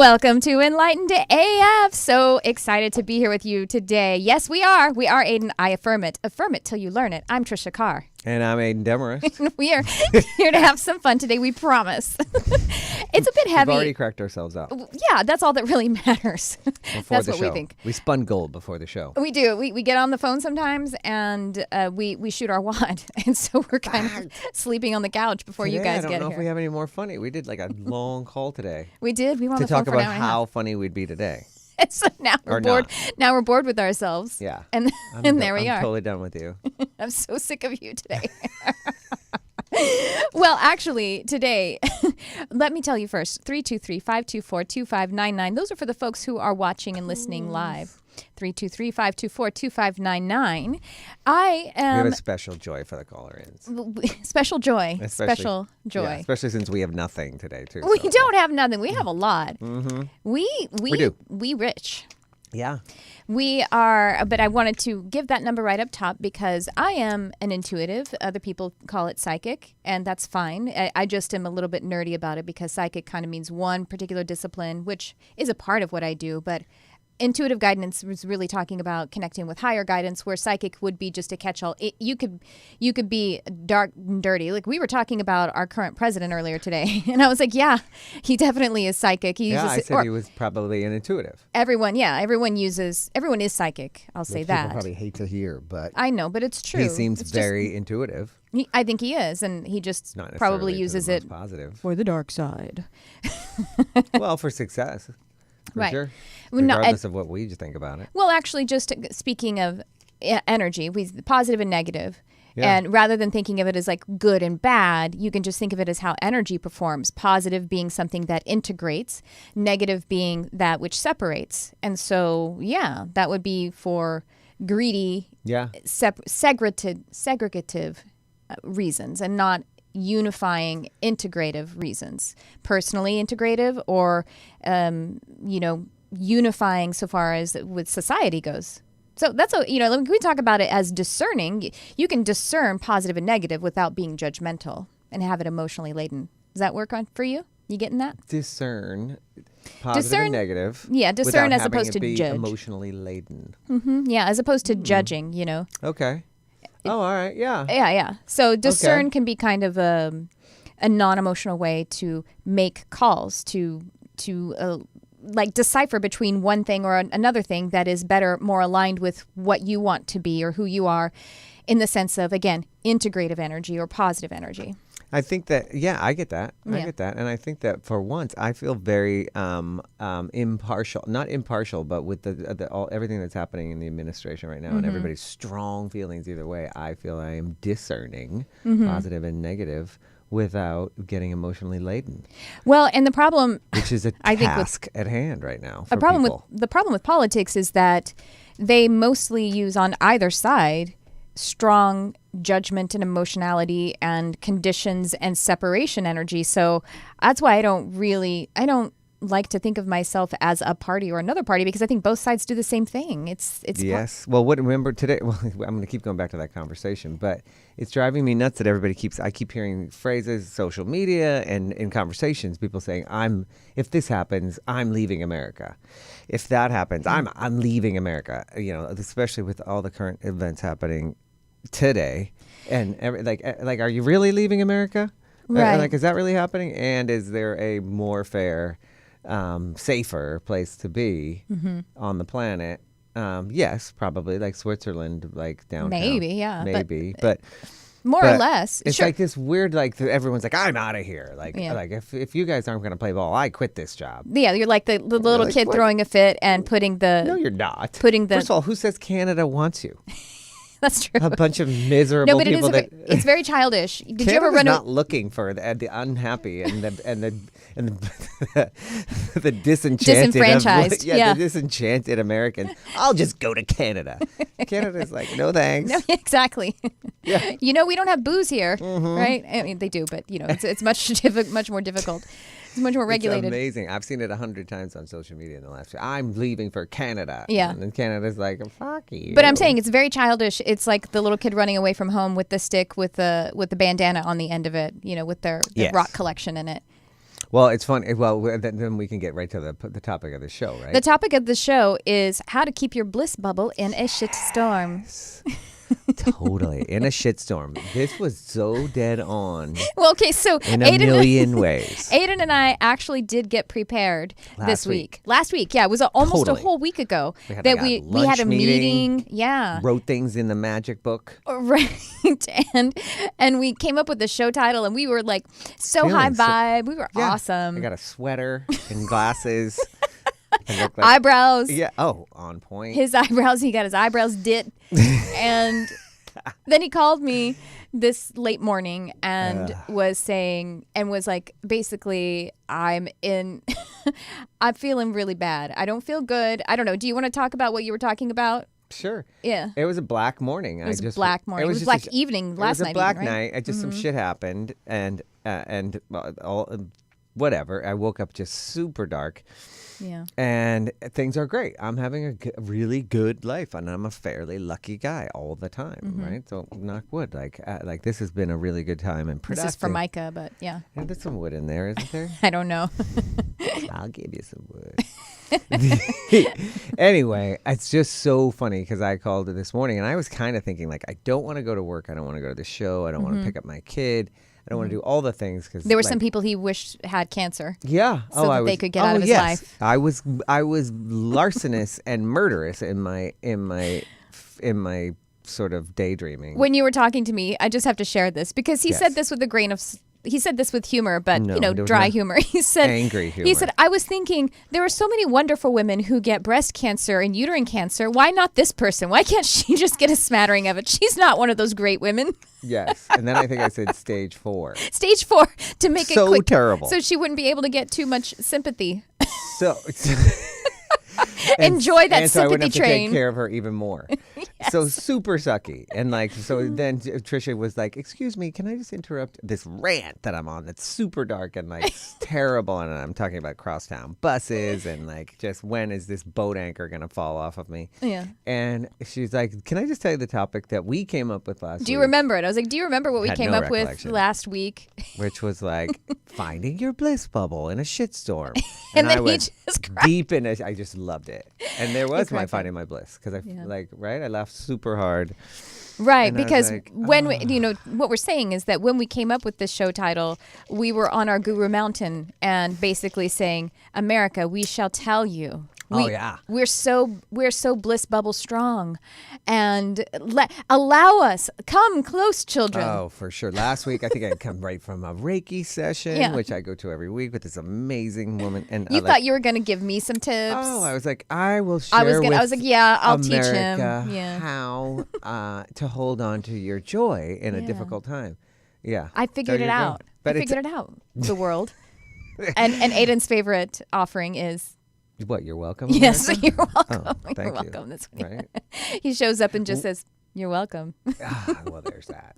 Welcome to Enlightened AF. So excited to be here with you today. Yes, we are. We are Aidan. I affirm it. Affirm it till you learn it. I'm Tricia Carr. And I'm Aidan Demarest. We are here to have some fun today, we promise. It's a bit heavy. We've already cracked ourselves up. Yeah, that's all that really matters. That's what we think. We spun gold before the show. We do. We get on the phone sometimes and we shoot our wad. And so we're kind of sleeping on the couch before Today, you guys get here. I don't know if we have any more funny. We did like a long call today. We did. We want to talk about how funny we'd be today. So now we're bored. Now we're bored with ourselves. Yeah. And there we are. I'm totally done with you. I'm so sick of you today. Well, actually, today, let me tell you first, 323-524-2599. Those are for the folks who are watching and listening live. 323-524-2599. I am... We have a special joy for the caller-ins. Special joy. Special joy. Yeah, especially since we have nothing today, too. We don't have nothing. We have a lot. Mm-hmm. We do. We rich. Yeah. We are, but I wanted to give that number right up top because I am an intuitive. Other people call it psychic, and that's fine. I just am a little bit nerdy about it because psychic kind of means one particular discipline, which is a part of what I do, but intuitive guidance was really talking about connecting with higher guidance, where psychic would be just a catch-all. You could be dark and dirty. Like we were talking about our current president earlier today, and I was like, yeah, he definitely is psychic. He was probably an intuitive. Everyone is psychic. I'll say that. People probably hate to hear, but I know, but it's true. He seems very intuitive. I think he is, and he just probably uses it positive for the dark side. Well, for success. Right. Sure. Regardless of what we think about it. Well, actually, just speaking of energy, positive and negative. Yeah. And rather than thinking of it as like good and bad, you can just think of it as how energy performs. Positive being something that integrates, negative being that which separates. And so, yeah, that would be for greedy, segregative reasons and not unifying integrative reasons, personally integrative or, unifying so far as with society goes. So that's when we talk about it as discerning, you can discern positive and negative without being judgmental and have it emotionally laden. Does that work for you? You getting that? Discern positive and negative. Yeah, discern as opposed to judge. Emotionally laden. Mm-hmm, yeah, as opposed to judging, Okay. All right. Yeah. Yeah. So discern can be kind of a non-emotional way to make calls, to decipher between one thing or another thing that is better, more aligned with what you want to be or who you are, in the sense of, again, integrative energy or positive energy. I think that, I get that. I get that. And I think that for once, I feel very impartial, not impartial, but with everything that's happening in the administration right now and everybody's strong feelings either way, I feel I am discerning positive and negative without getting emotionally laden. Well, and the problem, which is a task at hand right now for the problem with politics is that they mostly use on either side strong judgment and emotionality and conditions and separation energy. So that's why I don't like to think of myself as a party or another party, because I think both sides do the same thing. It's yes. Well, remember today? Well, I'm going to keep going back to that conversation, but it's driving me nuts that I keep hearing phrases, social media, and in conversations, people saying, if this happens, I'm leaving America. If that happens, I'm leaving America. Especially with all the current events happening today, and are you really leaving America? Right. Is that really happening? And is there a more fair, safer place to be on the planet? Yes, probably like Switzerland, like downtown. Maybe, but more or less. It's like this weird, everyone's like, I'm out of here. If you guys aren't going to play ball, I quit this job. Yeah, you're like the little kid throwing a fit and putting the... No, you're not. First of all, who says Canada wants you? That's true. A bunch of miserable people. It's very childish. Did you ever run? Not looking for the unhappy and the disenchanted, disenfranchised. The disenchanted Americans. I'll just go to Canada. Canada's like, no thanks. No, exactly. Yeah. We don't have booze here, right? I mean, they do, but it's much more difficult. It's much more regulated. It's amazing. I've seen it 100 times on social media in the last year. I'm leaving for Canada. Yeah. And then Canada's like, fuck you. But I'm saying it's very childish. It's like the little kid running away from home with the stick with the bandana on the end of it, with their rock collection in it. Well, it's fun. Well, then we can get right to the topic of the show, right? The topic of the show is how to keep your bliss bubble in a shitstorm. Totally. In a shitstorm. This was so dead on. Well, okay, so in a million ways. Aidan and I actually did get prepared this week. Last week, yeah. It was almost a whole week ago that we had a meeting. Yeah. Wrote things in the magic book. Right. And we came up with the show title, and we were like so high vibe. We were awesome. I got a sweater and glasses. Like, eyebrows. Yeah. Oh, on point. His eyebrows. He got his eyebrows did. And then he called me this late morning and was saying, and was like, basically, I'm feeling really bad. I don't feel good. I don't know. Do you want to talk about what you were talking about? Sure. Yeah. It was a black morning. It was a black morning. It was black evening last night. It was a black night. Just some shit happened, and whatever. I woke up just super dark. Yeah. And things are great. I'm having a really good life, and I'm a fairly lucky guy all the time, right? So knock wood. Like this has been a really good time and productive. This is for Micah, but yeah. There's some wood in there, isn't there? I don't know. I'll give you some wood. Anyway, it's just so funny because I called it this morning, and I was kind of thinking, like, I don't want to go to work. I don't want to go to the show. I don't want to pick up my kid. I don't want to do all the things because there were some people he wished had cancer. Yeah, so that they could get out of his life. I was larcenous and murderous in my sort of daydreaming. When you were talking to me, I just have to share this because he said this with a grain of. He said this with humor, but dry humor. He said angry humor. He said, I was thinking there are so many wonderful women who get breast cancer and uterine cancer. Why not this person? Why can't she just get a smattering of it? She's not one of those great women. Yes. And then I think I said stage 4. Stage 4 to make it quick. So terrible. So she wouldn't be able to get too much sympathy. So enjoy that and so sympathy I wouldn't have train. To take care of her even more. Yes. So super sucky. And then Tricia was like, excuse me, can I just interrupt this rant that I'm on that's super dark and terrible? And I'm talking about crosstown buses and just when is this boat anchor going to fall off of me? Yeah. And she's like, can I just tell you the topic that we came up with last week? Do you remember it? I was like, do you remember what we came up with last week? Which was finding your bliss bubble in a shitstorm. And then I he just cried. Deep in it. I just loved it. And there was my finding my bliss because I laughed super hard. Right, and because when what we're saying is that when we came up with this show title, we were on our Guru Mountain and basically saying, America, we shall tell you. We're so bliss bubble strong, and allow us come close, children. Oh, for sure. Last week I think I'd come right from a Reiki session, which I go to every week with this amazing woman. And you thought you were going to give me some tips. Oh, I was like, I will share. I was like, yeah, I'll America teach him how to hold on to your joy in a difficult time. Yeah, I figured it out. I figured it out. The world, and Aidan's favorite offering is. What, you're welcome? Yes, America? you're welcome. Oh, you're welcome. That's right. He shows up and just says, you're welcome. Well, there's that.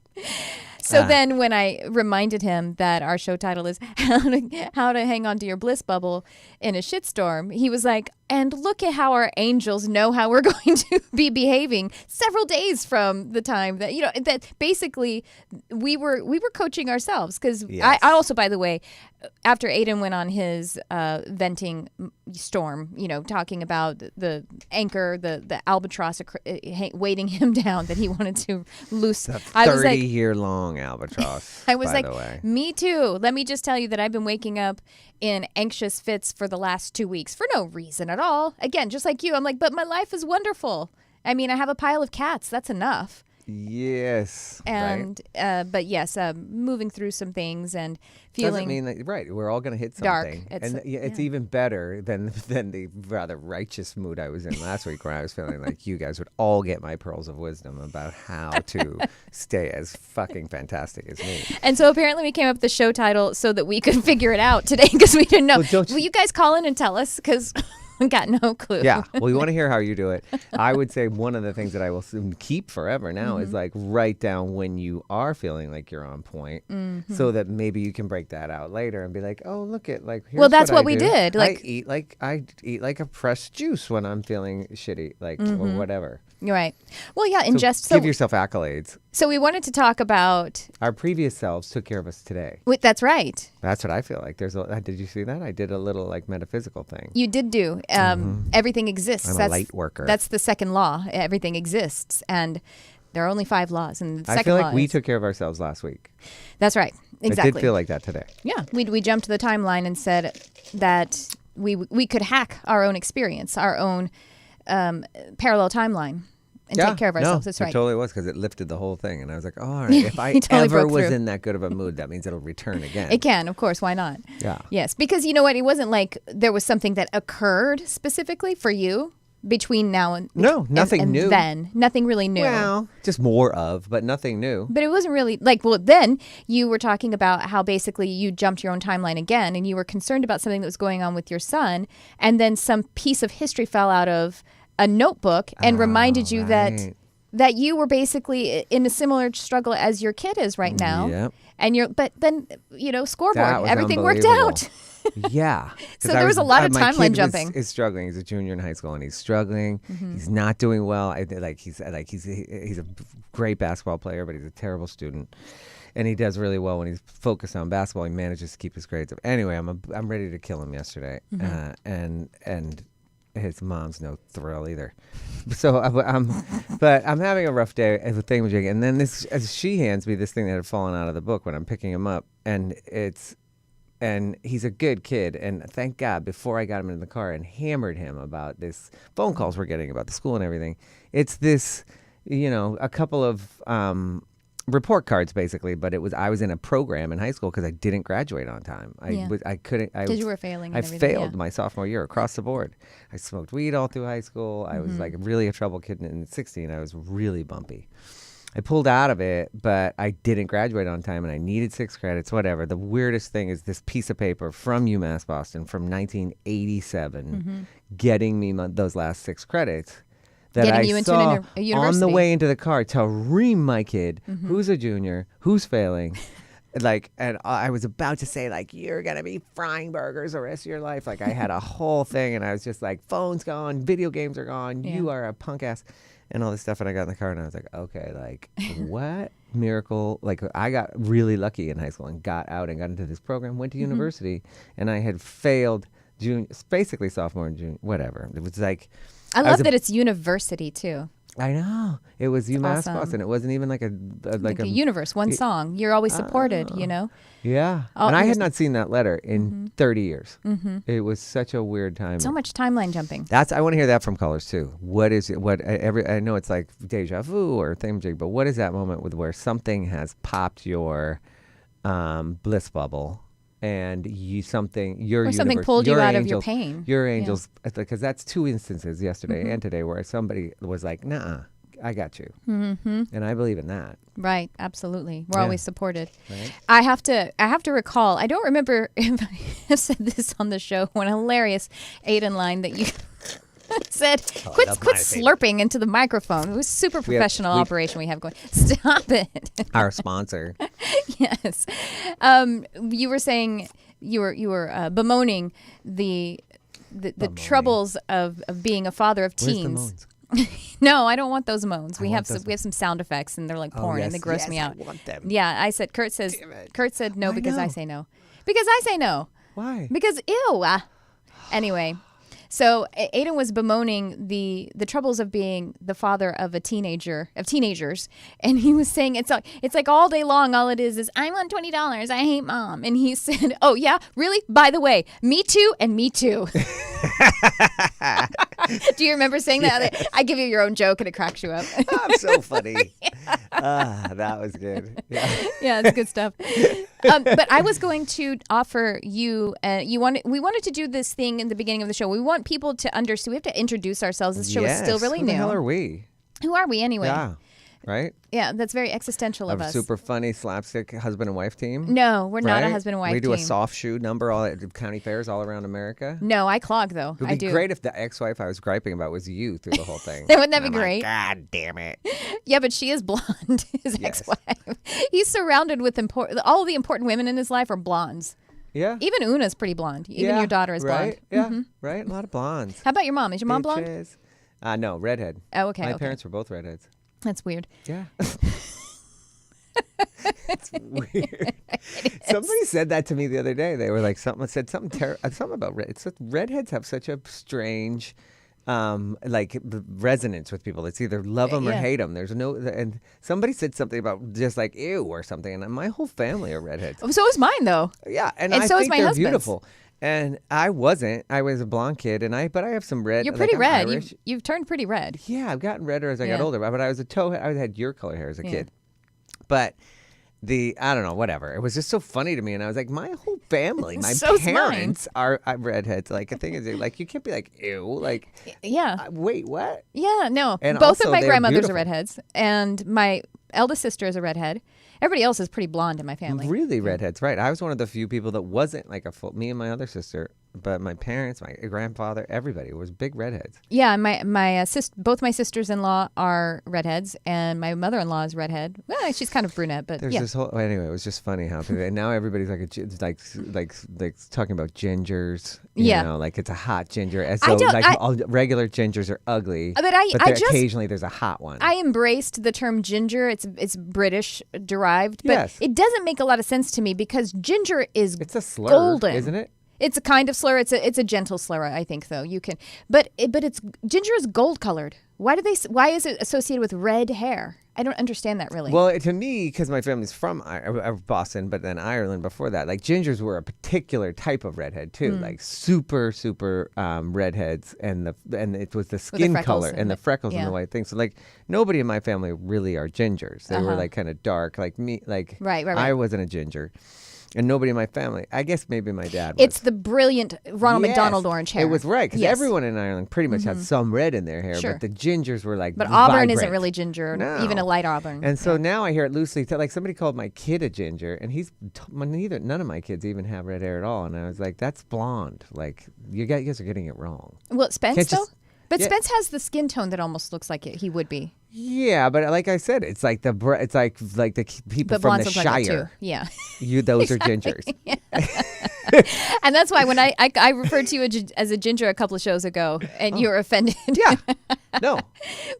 So then when I reminded him that our show title is How to Hang On to Your Bliss Bubble in a Shitstorm, he was like, and look at how our angels know how we're going to be behaving several days from the time that, that basically we were coaching ourselves. Because I also, by the way, after Aidan went on his venting storm, talking about the anchor, the albatross weighting him down that he wanted to loose. The 30-year-long albatross. I was by like, the way. Me too. Let me just tell you that I've been waking up in anxious fits for the last 2 weeks for no reason at all. Again, just like you, I'm like, but my life is wonderful. I mean, I have a pile of cats. That's enough. Yes. And but yes, moving through some things and feeling. Doesn't mean that we're all going to hit Dark. something. It's even better than the rather righteous mood I was in last week, where I was feeling like you guys would all get my pearls of wisdom about how to stay as fucking fantastic as me. And so apparently we came up with the show title so that we could figure it out today because we didn't know. Will you guys call in and tell us? Because I got no clue. Yeah. Well, you want to hear how you do it. I would say one of the things that I will soon keep forever now is write down when you are feeling like you're on point, so that maybe you can break that out later and be like, oh, look at here's well, that's what I we do. did. I eat like a pressed juice when I'm feeling shitty, or whatever. You're right. Well, yeah, So give yourself accolades. So we wanted to talk about... Our previous selves took care of us today. That's right. That's what I feel like. Did you see that? I did a little like metaphysical thing. You did do. Everything exists. I'm a light worker. That's the second law. Everything exists. And there are only 5 laws. And the second I feel law like we took care of ourselves last week. That's right. Exactly. It did feel like that today. Yeah. We jumped to the timeline and said that we could hack our own experience, our own parallel timeline. And take care of ourselves. That's right. It totally was, because it lifted the whole thing. And I was like, oh, all right, if I ever was in that good of a mood, that means it'll return again. It can, of course. Why not? Yeah. Yes, because you know what? It wasn't like there was something that occurred specifically for you between now and... No, nothing and new. Then. Nothing really new. Well, just more of, but nothing new. But it wasn't really... then you were talking about how basically you jumped your own timeline again, and you were concerned about something that was going on with your son, and then some piece of history fell out of a notebook and reminded you that you were basically in a similar struggle as your kid is right now. Yep. And but then, scoreboard, everything worked out. Yeah. So there was a lot of timeline jumping. Is struggling. He's a junior in high school and he's struggling. Mm-hmm. He's not doing well. He's a great basketball player, but he's a terrible student. And he does really well when he's focused on basketball. He manages to keep his grades up. Anyway, I'm ready to kill him yesterday. Mm-hmm. And his mom's no thrill either. So I'm having a rough day as a thingamajig. And then as she hands me this thing that had fallen out of the book when I'm picking him up, and he's a good kid. And thank God, before I got him in the car and hammered him about this phone calls we're getting about the school and everything, it's this, a couple of report cards basically, but I was in a program in high school because I didn't graduate on time. I couldn't. Because you were failing. I failed my sophomore year across the board. I smoked weed all through high school. I was like really a trouble kid in 16. I was really bumpy. I pulled out of it, but I didn't graduate on time, and I needed 6 credits. Whatever. The weirdest thing is this piece of paper from UMass Boston from 1987, getting me those last 6 credits. That Getting I you into saw a university. on the way into the car to ream my kid, who's a junior, who's failing. And I was about to say, you're going to be frying burgers the rest of your life. I had a whole thing, and I was just like, phone's gone, video games are gone, you are a punk ass, and all this stuff. And I got in the car, and I was like, okay, what miracle? I got really lucky in high school and got out and got into this program, went to university, and I had failed basically sophomore and junior, whatever. It was like... I love that it's university too. I know. It was UMass Boston. It wasn't even like a universe, one song. You're always supported, Yeah. And I had not seen that letter in 30 years. It was such a weird time. So much timeline jumping. I want to hear that from callers too. What is it? I know it's like deja vu or thingamajig, but what is that moment where something has popped your bliss bubble? And something pulled you out of your pain. Your angels, because that's 2 instances yesterday and today where somebody was like, "Nah, I got you," and I believe in that. Right, absolutely. We're always supported. Right. I have to recall. I don't remember if I have said this on the show. One hilarious Aidan line that you said, quit slurping into the microphone. It was super professional operation we have going. Stop it. Our sponsor. Yes. You were saying you were bemoaning the troubles of being a father of teens. Where's the moans? No, I don't want those moans. We have some sound effects, and they're like porn, and they gross me out. I want them. Yeah, I said. Kurt said no because I say no. Because I say no. Why? Because ew. Anyway. So Aidan was bemoaning the troubles of being the father of teenagers, and he was saying it's like all day long, all it is I want $20, I hate mom, and he said, oh yeah, really? By the way, me too, and me too. Do you remember saying that? I give you your own joke, and it cracks you up. I'm so funny. That was good. Yeah, it's good stuff. But I was going to offer you. We wanted to do this thing in the beginning of the show. We want people to understand. We have to introduce ourselves. This show is still really new. Who the hell are we? Who are we anyway? Yeah. Right? Yeah, that's very existential of us. Super funny slapstick husband and wife team? No, we're not a husband and wife team. We do a soft shoe number at county fairs all around America? No, I clog, though. It would be great if the ex-wife I was griping about was you through the whole thing. Wouldn't that be great? God damn it. Yeah, but she is blonde, his ex-wife. He's surrounded with all the important women in his life are blondes. Yeah. Even Una's pretty blonde. Even your daughter is blonde. Yeah, right. A lot of blondes. How about your mom? Is your mom blonde? No, redhead. Oh, okay. My parents were both redheads. That's weird. Yeah. It's weird. Somebody said that to me the other day. They were like, something about red. It's redheads have such a strange, like resonance with people. It's either love them or hate them. There's no, and somebody said something about just like ew or something, and my whole family are redheads. Oh, so is mine though. Yeah, and so I is think my they're husband's. beautiful. And I wasn't. I was a blonde kid, but I have some red. You're pretty I'm red. Irish. You've turned pretty red. Yeah, I've gotten redder as I got older. But I was I had your color hair as a kid. But I don't know, whatever. It was just so funny to me, and I was like, my whole family, my parents are redheads. Like the thing is, like you can't be like ew, like wait, what? Yeah, no. And both also, of my they're grandmothers beautiful. are redheads, and my eldest sister is a redhead. Everybody else is pretty blonde in my family. Really redheads, right? I was one of the few people that wasn't like me and my other sister, but my parents, my grandfather, everybody was big redheads. Yeah, both my sisters-in-law are redheads, and my mother-in-law is redhead. Well, she's kind of brunette, but There's this whole anyway. It was just funny how and now everybody's like talking about gingers. You know, like it's a hot ginger. And so all regular gingers are ugly, but occasionally there's a hot one. I embraced the term ginger. It's British derived, but Yes. it doesn't make a lot of sense to me because ginger is It's a slur, golden, isn't it? It's a kind of slur. It's a gentle slur, I think, though. You can, but it's ginger is gold colored. Why is it associated with red hair? I don't understand that really. Well, to me, because my family's from Boston, but then Ireland before that, like gingers were a particular type of redhead too, like super redheads, and it was the skin color and the freckles and the white thing. So like nobody in my family really are gingers. They were like kind of dark, like me. Like right. I wasn't a ginger. And nobody in my family. I guess maybe my dad was. It's the brilliant Ronald McDonald orange hair. It was right, because everyone in Ireland pretty much had some red in their hair, but the gingers were like But auburn vibrant. isn't really ginger, even a light auburn. And so now I hear it loosely. Like somebody called my kid a ginger, and none of my kids even have red hair at all. And I was like, that's blonde. Like, you guys are getting it wrong. Well, Spence, though? But Spence has the skin tone that almost looks like he would be. Yeah, but like I said, it's like the people from the Shire. Like too. Yeah, those are gingers. And that's why when I referred to you as a ginger a couple of shows ago, and you were offended. Yeah, no,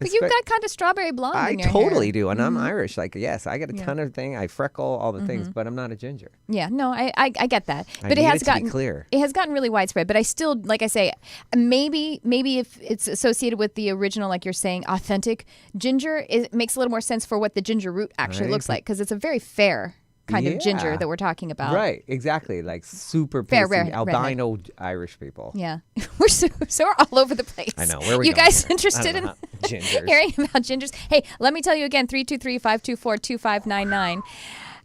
but you've got kind of strawberry blonde. in your totally hair. do, and I'm Irish. Like, yes, I got a ton of things. I freckle, all the things, but I'm not a ginger. Yeah, no, I get that, but it has gotten clear. It has gotten really widespread. But I still, like I say, maybe if it's associated with the original, like you're saying, authentic ginger, it makes a little more sense for what the ginger root actually looks like, because it's a very fair kind of ginger that we're talking about. Right, exactly. Like super fair, pasty, albino Irish people. Yeah. We're we're all over the place. I know. Where are we you going guys here? interested in gingers. hearing about gingers? Hey, let me tell you again, 323-524-2599.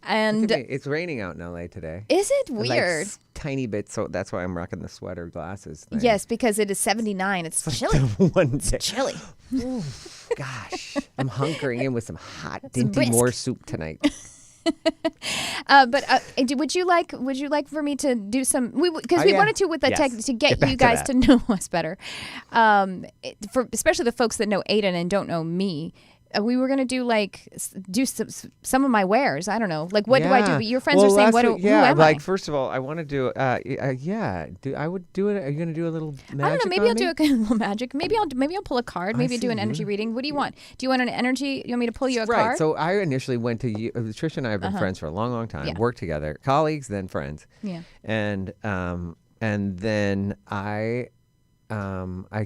And it's raining out in LA today. Is it weird? Like tiny bit, so that's why I'm rocking the sweater glasses thing. Yes, because it is 79. It's chilly. It's chilly. Ooh, gosh. I'm hunkering in with some hot Dinty Moore soup tonight. But would you like for me to do some? Because we wanted to with the tech to get you guys to know us better. For especially the folks that know Aidan and don't know me. We were gonna do some of my wares. I don't know. Like, what do I do? But your friends are saying, who am I? First of all, I want to do. I would do it. Are you gonna do a little magic? I don't know. Maybe I'll do a little magic. Maybe I'll pull a card. Maybe I'll do an energy reading. What do you want? Do you want an energy? You want me to pull you a card? Right. So I initially went to you. Tricia and I have been friends for a long, long time. Yeah. Worked together, colleagues, then friends. Yeah. And then I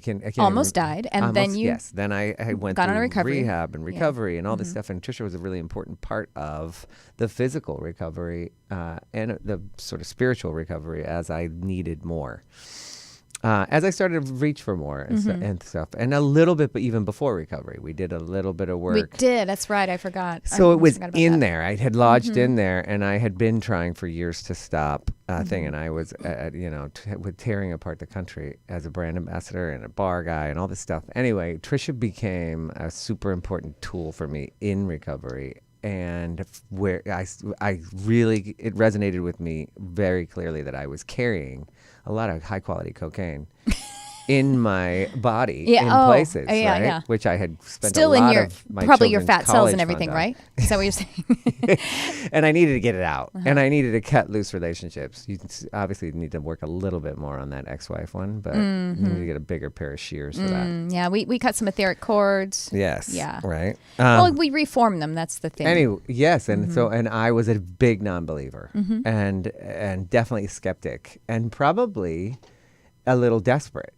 can't almost died, and then you Then I went got through on a recovery. rehab and recovery and all this stuff. And Tricia was a really important part of the physical recovery and the sort of spiritual recovery as I needed more. As I started to reach for more and stuff, and a little bit, but even before recovery, we did a little bit of work. We did. That's right. I forgot. So it was in there. I had lodged in there, and I had been trying for years to stop thing. And I was, with tearing apart the country as a brand ambassador and a bar guy and all this stuff. Anyway, Tricia became a super important tool for me in recovery. And where I really, it resonated with me very clearly that I was carrying a lot of high quality cocaine in my body Yeah, in places, yeah, right? yeah. Which I had spent Still a in lot your of my probably your children's fat cells and college everything, fund on. right? Is that what you're saying? And I needed to get it out, and I needed to cut loose relationships. You obviously need to work a little bit more on that ex-wife one, but you need to get a bigger pair of shears for that. Yeah, we cut some etheric cords. Yes. Yeah. Right. Well, we reform them. That's the thing. Anyway, yes, and so and I was a big non-believer, and definitely a skeptic, and probably a little desperate.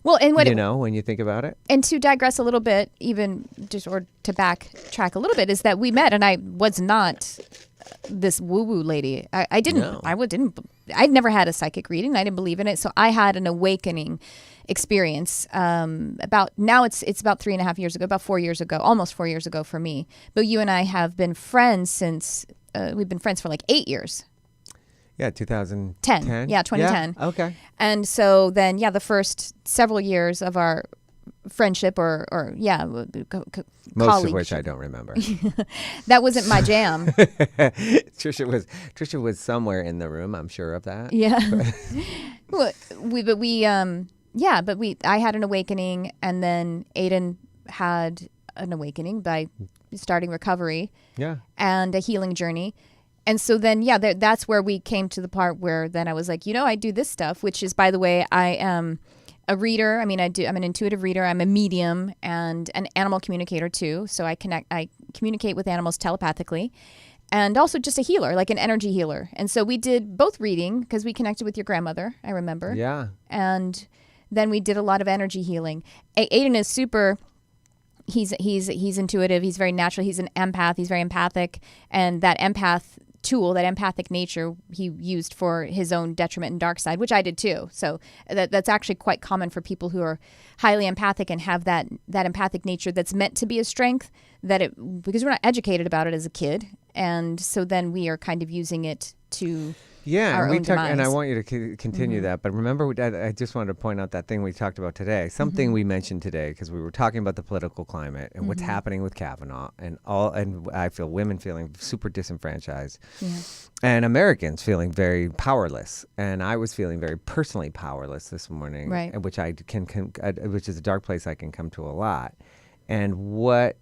Well, and what when you think about it. And to digress a little bit, even just or to backtrack a little bit, is that we met, and I was not this woo-woo lady. I didn't. No. I'd never had a psychic reading. I didn't believe in it, so I had an awakening experience. About 3.5 years ago, about 4 years ago, almost 4 years ago for me. But you and I have been friends since we've been friends for like 8 years. Yeah, 2010. Yeah, 2010. Yeah, okay. And so then, the first several years of our friendship most colleague, of which I don't remember. that wasn't my jam. Tricia was somewhere in the room, I'm sure of that. Yeah. I had an awakening, and then Aidan had an awakening by starting recovery. Yeah. And a healing journey. And so then, that's where we came to the part where then I was like, I do this stuff, which is, by the way, I am a reader. I mean, I'm an intuitive reader. I'm a medium and an animal communicator too. So I communicate with animals telepathically, and also just a healer, like an energy healer. And so we did both reading because we connected with your grandmother, I remember. Yeah. And then we did a lot of energy healing. Aidan is super... He's intuitive. He's very natural. He's an empath. He's very empathic, and that empath tool, that empathic nature, he used for his own detriment and dark side, which I did too. So that's actually quite common for people who are highly empathic and have that empathic nature that's meant to be a strength, because we're not educated about it as a kid, and so then we are kind of using it to our own demise. And I want you to continue that, but remember, I just wanted to point out that thing we talked about today, something we mentioned today, because we were talking about the political climate and what's happening with Kavanaugh, and I feel women feeling super disenfranchised, and Americans feeling very powerless, and I was feeling very personally powerless this morning, right? Which which is a dark place I can come to a lot, and what.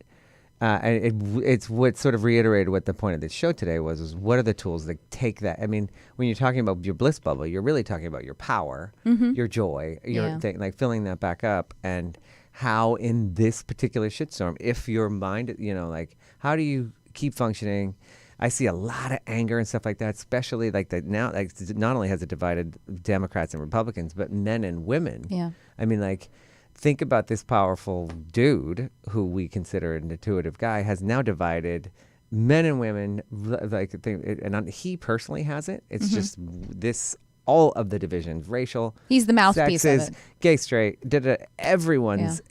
It's what sort of reiterated what the point of this show today was what are the tools that take that? I mean, when you're talking about your bliss bubble, you're really talking about your power, your joy, your thing, like filling that back up, and how in this particular shitstorm, if your mind, like how do you keep functioning? I see a lot of anger and stuff like that, especially like that now. Like not only has it divided Democrats and Republicans, but men and women. Yeah, I mean, like. Think about this powerful dude who we consider an intuitive guy has now divided men and women. And he personally has it. It's just this, all of the divisions, racial. He's the mouthpiece sexist, of it. Gay, straight, everyone's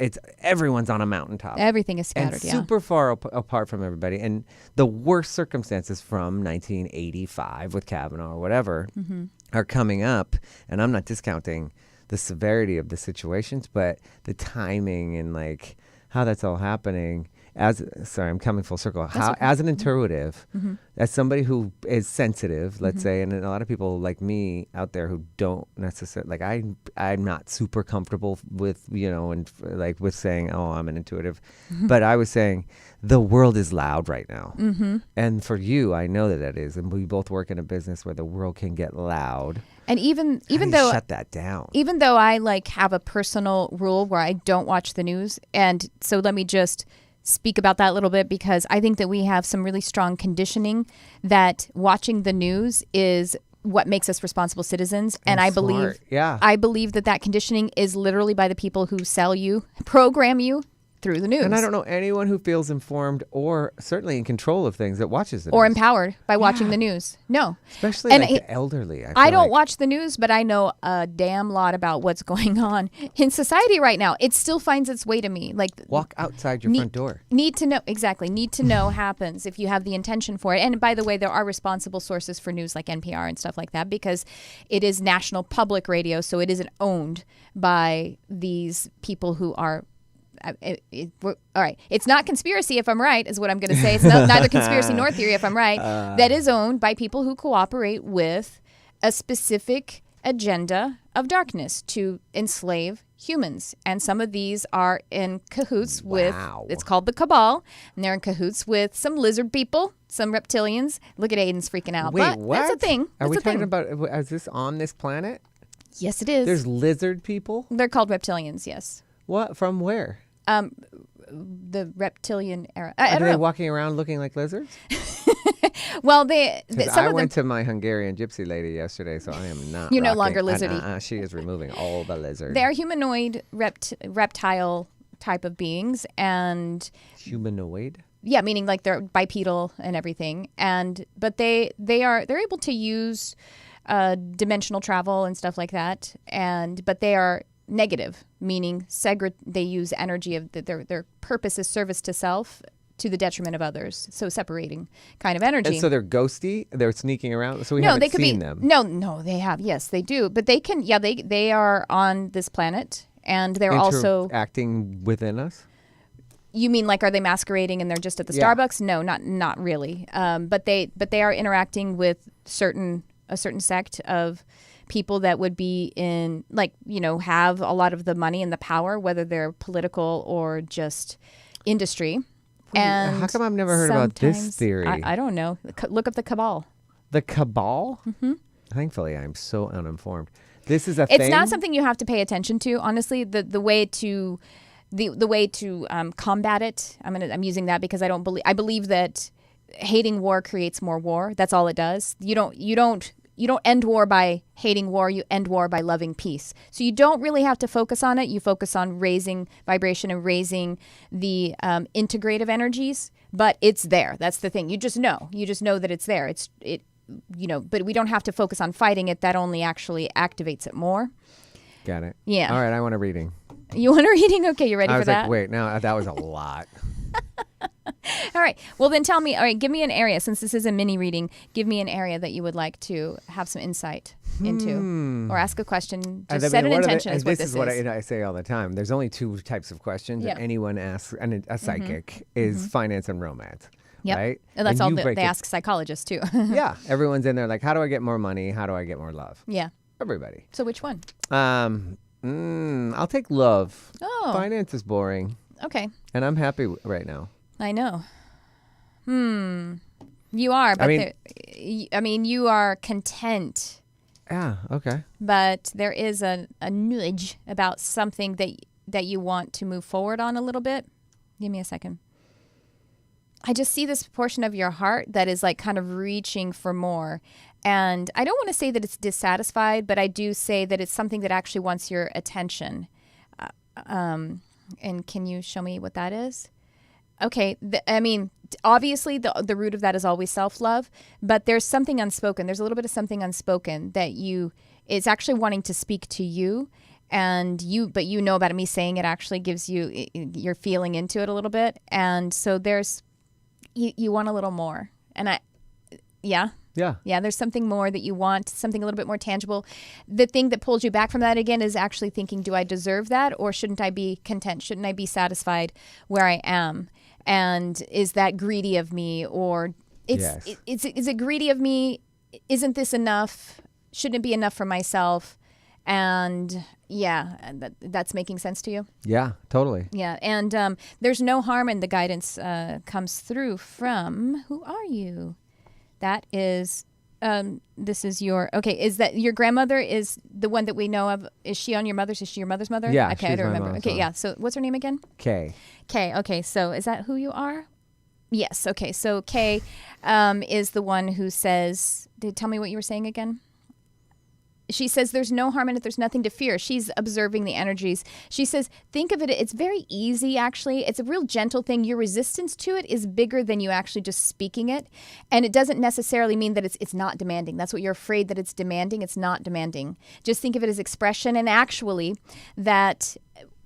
on a mountaintop. Everything is scattered, and super far apart from everybody. And the worst circumstances from 1985 with Kavanaugh or whatever are coming up. And I'm not discounting the severity of the situations, but the timing and like how that's all happening. I'm coming full circle. As an intuitive, as somebody who is sensitive, let's say, and a lot of people like me out there who don't necessarily like, I'm not super comfortable with, and like with saying, oh, I'm an intuitive, but I was saying the world is loud right now. And for you, I know that is. And we both work in a business where the world can get loud. And even though shut that down, even though I like have a personal rule where I don't watch the news. And so let me just speak about that a little bit, because I think that we have some really strong conditioning that watching the news is what makes us responsible citizens. And I believe that conditioning is literally by the people who sell you, program you through the news. And I don't know anyone who feels informed or certainly in control of things that watches the news. Or empowered by watching the news. No. Especially the elderly. I don't watch the news, but I know a damn lot about what's going on in society right now. It still finds its way to me. Like, walk outside your front door. Need to know. Exactly. Need to know happens if you have the intention for it. And by the way, there are responsible sources for news like NPR and stuff like that, because it is national public radio, so it isn't owned by these people who are... all right. It's not conspiracy if I'm right, is what I'm going to say. It's neither conspiracy nor theory if I'm right. That is owned by people who cooperate with a specific agenda of darkness to enslave humans. And some of these are in cahoots with, it's called the Cabal, and they're in cahoots with some lizard people, some reptilians. Look at Aidan's freaking out. Wait, but what? That's a thing. Are we talking thing. about, is this on this planet? Yes, it is. There's lizard people? They're called reptilians, yes. What? From where? The reptilian era. Are I don't they know. walking around looking like lizards? Well, I went to my Hungarian gypsy lady yesterday, so I am not. You're no rocking- longer lizardy. She is removing all the lizards. They're humanoid reptile type of beings, and Humanoid? yeah, meaning like they're bipedal and everything. But they're able to use dimensional travel and stuff like that. But they are negative, meaning they use energy of their purpose is service to self to the detriment of others. So separating kind of energy. And so they're ghosty? They're sneaking around? So we haven't seen them? No, they have. Yes, they do. But they can, they are on this planet, and they're also acting within us? You mean like, are they masquerading and they're just at the Starbucks? No, not really. But they are interacting with a certain sect of people that would be in, like, have a lot of the money and the power, whether they're political or just industry. And how come I've never heard about this theory? I don't know. Look up the Cabal. The Cabal? Mm-hmm. Thankfully, I'm so uninformed. This is a thing? It's not something you have to pay attention to, honestly. The way to combat it. I'm using that because I believe that hating war creates more war. That's all it does. You don't end war by hating war. You end war by loving peace. So you don't really have to focus on it. You focus on raising vibration and raising the integrative energies. But it's there. That's the thing. You just know that it's there. But we don't have to focus on fighting it. That only actually activates it more. Got it. Yeah. All right. I want a reading. You want a reading? Okay. You ready for that? I was like, wait, no, that was a lot. All right. Well, then tell me, all right, give me an area. Since this is a mini reading, give me an area that you would like to have some insight into. Or ask a question. Just set an intention is what this is. This is what I say all the time. There's only two types of questions that anyone asks, and a psychic is finance and romance. Yep. Right? And that's all they ask psychologists, too. Yeah. Everyone's in there like, how do I get more money? How do I get more love? Yeah. Everybody. So which one? I'll take love. Oh. Finance is boring. Okay. And I'm happy right now. I know. You are, but you are content. Yeah, okay. But there is a nudge about something that you want to move forward on a little bit. Give me a second. I just see this portion of your heart that is like kind of reaching for more. And I don't want to say that it's dissatisfied, but I do say that it's something that actually wants your attention. And can you show me what that is? Okay. Obviously the root of that is always self-love, but there's something unspoken. There's a little bit of something unspoken that it's actually wanting to speak to you, but you know about it. Me saying it actually gives you're feeling into it a little bit. And so you want a little more. And yeah, there's something more that you want, something a little bit more tangible. The thing that pulls you back from that again is actually thinking, do I deserve that, or shouldn't I be content? Shouldn't I be satisfied where I am? And is that greedy of me, or is it greedy of me? Isn't this enough? Shouldn't it be enough for myself? And that's making sense to you? Yeah, totally. Yeah, and there's no harm, and the guidance comes through from, who are you? That is, this is is that your grandmother is the one that we know of? Is she your mother's mother? Yeah, okay, I don't remember. Okay, yeah, so what's her name again? Kay. Kay, okay, so is that who you are? Yes, okay, so Kay is the one who says, tell me what you were saying again? She says there's no harm in it. There's nothing to fear. She's observing the energies. She says, think of it. It's very easy, actually. It's a real gentle thing. Your resistance to it is bigger than you actually just speaking it. And it doesn't necessarily mean that it's not demanding. That's what you're afraid that it's demanding. It's not demanding. Just think of it as expression, and actually that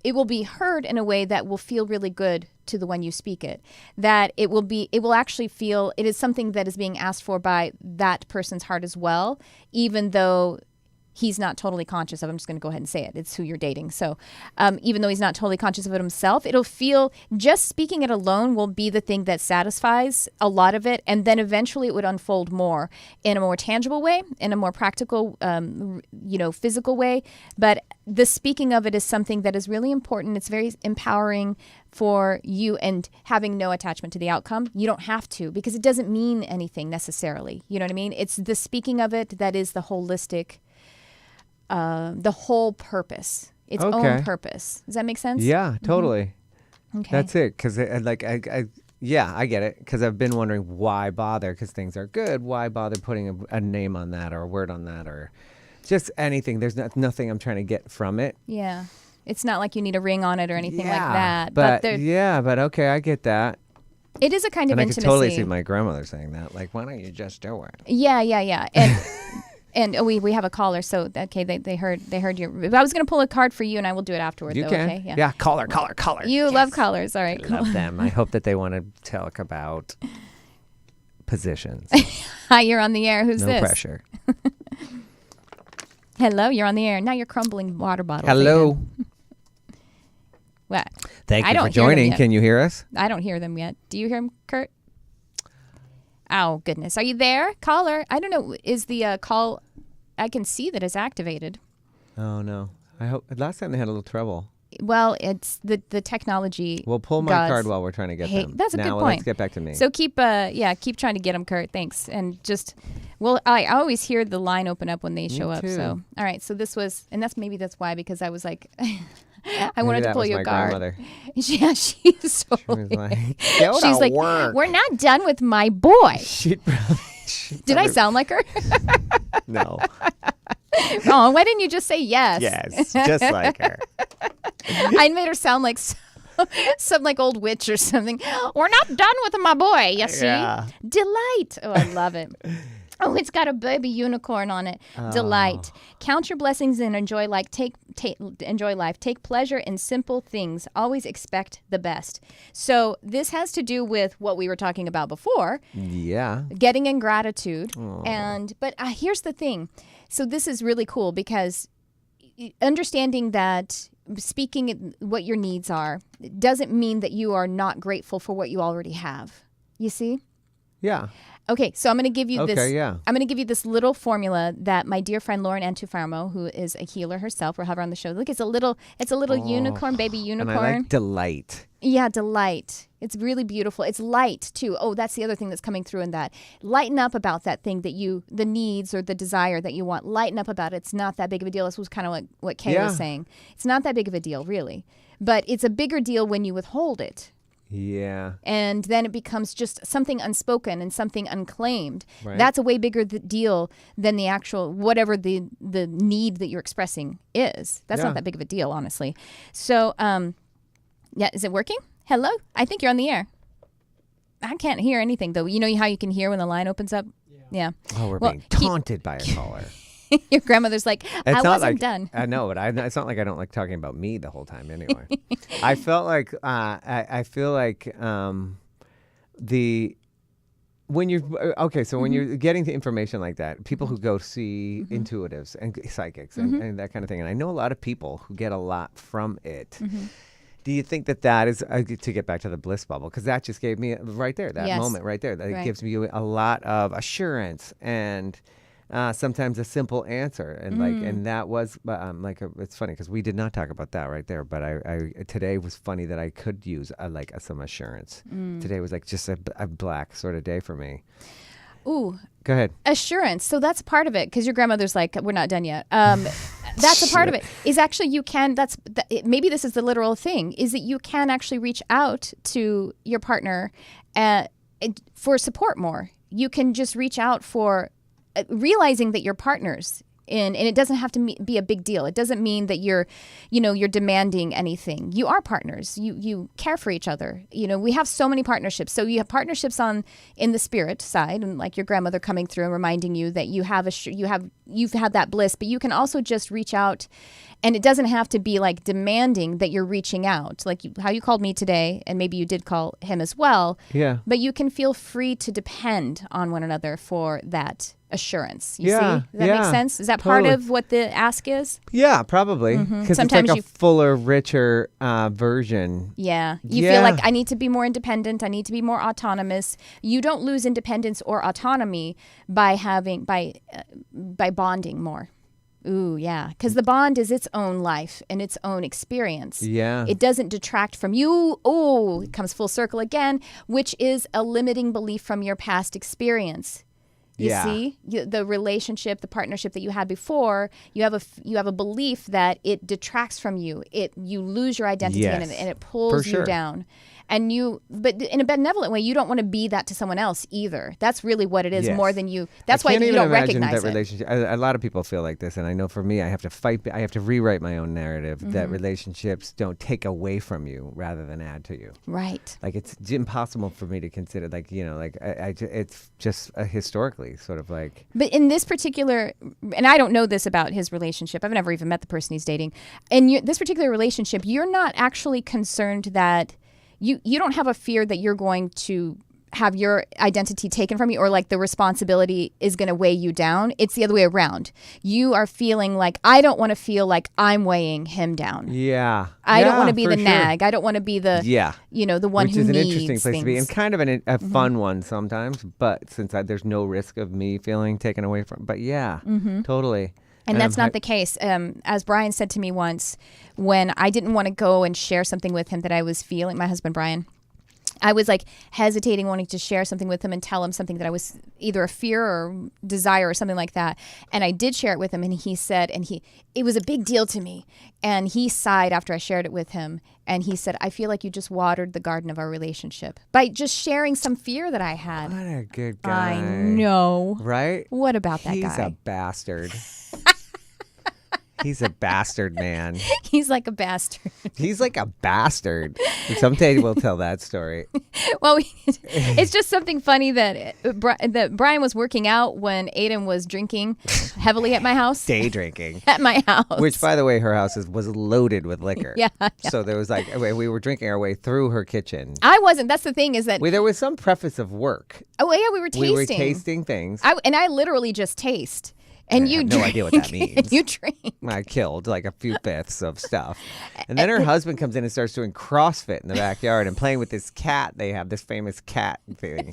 it will be heard in a way that will feel really good to the one you speak it. That it will actually feel, it is something that is being asked for by that person's heart as well, even though he's not totally conscious of. I'm just going to go ahead and say it. It's who you're dating. So even though he's not totally conscious of it himself, it'll feel, just speaking it alone will be the thing that satisfies a lot of it. And then eventually it would unfold more in a more tangible way, in a more practical, physical way. But the speaking of it is something that is really important. It's very empowering for you, and having no attachment to the outcome. You don't have to, because it doesn't mean anything necessarily. You know what I mean? It's the speaking of it that is the holistic, the whole purpose, its own purpose. Does that make sense? Yeah, totally. Mm-hmm. Okay. That's it. Because I get it. Because I've been wondering why bother, because things are good. Why bother putting a name on that or a word on that or just anything? There's nothing I'm trying to get from it. Yeah. It's not like you need a ring on it or anything like that. But okay, I get that. It is a kind of intimacy. I could totally see my grandmother saying that. Like, why don't you just do it? Yeah. And we have a caller, so okay, they heard your. I was going to pull a card for you, and I will do it afterward. You though, can. Okay? Yeah, caller. You love callers, all right? I love them. I hope that they want to talk about positions. Hi, you're on the air. Who's this? No pressure. Hello, you're on the air. Now you're crumbling water bottles. Hello. Again. What? Thank you for joining. Can you hear us? I don't hear them yet. Do you hear them, Kurt? Oh, goodness. Are you there? Caller. I don't know. Is the call... I can see that it's activated. Oh, no. I hope... Last time they had a little trouble. Well, it's the technology. We'll pull my card while we're trying to get them. That's a good point. Let's get back to me. So keep trying to get them, Kurt. Thanks. And just... Well, I always hear the line open up when they show up. So, all right. So this was... And that's why, because I was like... I wanted to pull your card. Grandmother. Yeah, she's totally. She's like, work. We're not done with my boy. Did I sound like her? No. Oh, why didn't you just say yes? Yes, just like her. I made her sound like some like old witch or something. We're not done with my boy. You see? Delight. Oh, I love it. Oh, it's got a baby unicorn on it. Oh. Delight. Count your blessings and enjoy life. Enjoy life. Take pleasure in simple things. Always expect the best. So this has to do with what we were talking about before. Yeah. Getting in gratitude. Oh. But here's the thing. So this is really cool, because understanding that speaking what your needs are doesn't mean that you are not grateful for what you already have. You see? Yeah. Okay, so I'm going to give you this. Yeah. I'm going to give you this little formula that my dear friend Lauren Antufarmo, who is a healer herself, will have her on the show. Look, it's a little unicorn, baby unicorn. And I like delight. Yeah, delight. It's really beautiful. It's light too. Oh, that's the other thing that's coming through in that. Lighten up about that thing that the needs or the desire that you want. Lighten up about it. It's not that big of a deal. This was kind of like what Kay was saying. It's not that big of a deal, really. But it's a bigger deal when you withhold it. Yeah. And then it becomes just something unspoken and something unclaimed. Right. That's a way bigger deal than the actual, whatever the need that you're expressing is. That's not that big of a deal, honestly. So, is it working? Hello? I think you're on the air. I can't hear anything, though. You know how you can hear when the line opens up? Yeah. Oh, we're being taunted by a caller. Your grandmother's like, I wasn't done. I know, but it's not like I don't like talking about me the whole time anyway. I felt like, I feel like when you're getting the information like that, people who go see intuitives and psychics and that kind of thing, and I know a lot of people who get a lot from it. Do you think that is, to get back to the bliss bubble, because that just gave me right there, that moment right there, that it gives me a lot of assurance and sometimes a simple answer, and and that was it's funny because we did not talk about that right there, but I today was funny that I could use some assurance. Today was like just a black sort of day for me. Ooh, go ahead. Assurance. So that's part of it, because your grandmother's like, we're not done yet. That's a part of it. Is actually you can. Maybe this is the literal thing. Is that you can actually reach out to your partner for support more. You can just reach out for. Realizing that you're partners and it doesn't have to be a big deal. It doesn't mean that you're demanding anything. You are partners. You care for each other. We have so many partnerships. So you have partnerships in the spirit side, and like your grandmother coming through and reminding you that you've had that bliss, but you can also just reach out, and it doesn't have to be like demanding that you're reaching out, like how you called me today, and maybe you did call him as well. Yeah. But you can feel free to depend on one another for that assurance. You Yeah, see? Does that yeah, make sense? Is that totally. part of what the ask is? Yeah, probably. Because it's Sometimes like you a fuller, richer version. Yeah. You Yeah. feel like I need to be more independent. I need to be more autonomous. You don't lose independence or autonomy by bonding more. Ooh, yeah. Because the bond is its own life and its own experience. Yeah. It doesn't detract from you. Oh, it comes full circle again, which is a limiting belief from your past experience. You Yeah. see, the relationship, the partnership that you had before, you have a belief that it detracts from you. You lose your identity Yes, and it for pulls you sure. down. And but in a benevolent way, you don't want to be that to someone else either. That's really what it is, Yes. more than you. That's I why can't you even don't imagine recognize that it. relationship. A lot of people feel like this, and I know for me, I have to fight. I have to rewrite my own narrative that relationships don't take away from you rather than add to you. Right. Like it's impossible for me to consider. Like it's just historically sort of like. But in this particular, and I don't know this about his relationship. I've never even met the person he's dating. In this particular relationship, you're not actually concerned that you don't have a fear that you're going to have your identity taken from you, or like the responsibility is going to weigh you down. It's the other way around. You are feeling like, I don't want to feel like I'm weighing him down. Yeah. I don't want to be for the sure. nag. I don't want to be the the one Which who is an needs interesting place things. to be, and kind of a fun one sometimes. But since there's no risk of me feeling taken away from, but yeah, totally. And that's not the case. As Brian said to me once, when I didn't want to go and share something with him that I was feeling, my husband Brian, I was like hesitating, wanting to share something with him and tell him something that I was either a fear or desire or something like that. And I did share it with him, and he said, it was a big deal to me. And he sighed after I shared it with him. And he said, I feel like you just watered the garden of our relationship by just sharing some fear that I had. What a good guy. I know. Right? What about that guy? He's a bastard. He's a bastard, man. He's like a bastard. He's like a bastard. Someday we'll tell that story. Well, it's just something funny that Brian was working out when Aidan was drinking heavily at my house. Day drinking. At my house. Which, by the way, her house was loaded with liquor. Yeah. So there was we were drinking our way through her kitchen. I wasn't. That's the thing is that. There was some preface of work. Oh, yeah, we were tasting. We were tasting things. I literally just taste. And you have drink, no idea what that means. And you drink. I killed like a few fifths of stuff. And then her husband comes in and starts doing CrossFit in the backyard and playing with this cat. They have this famous cat thing.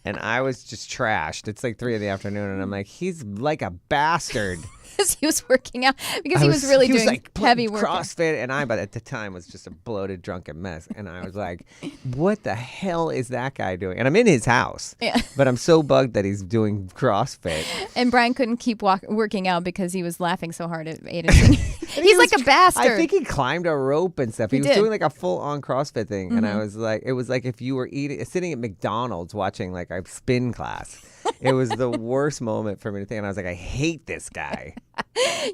And I was just trashed. It's like 3 PM and I'm like, he's like a bastard. Because he was working out. Because he was really doing like heavy work. CrossFit. And I, but at the time, was just a bloated, drunken mess. And I was like, what the hell is that guy doing? And I'm in his house. Yeah. But I'm so bugged that he's doing CrossFit. And Brian couldn't keep working out because he was laughing so hard at Aidan. He's like a bastard. I think he climbed a rope and stuff. He was did. doing like a full-on CrossFit thing. And I was like, it was like if you were sitting at McDonald's watching like a spin class. It was the worst moment for me to think. And I was like, I hate this guy.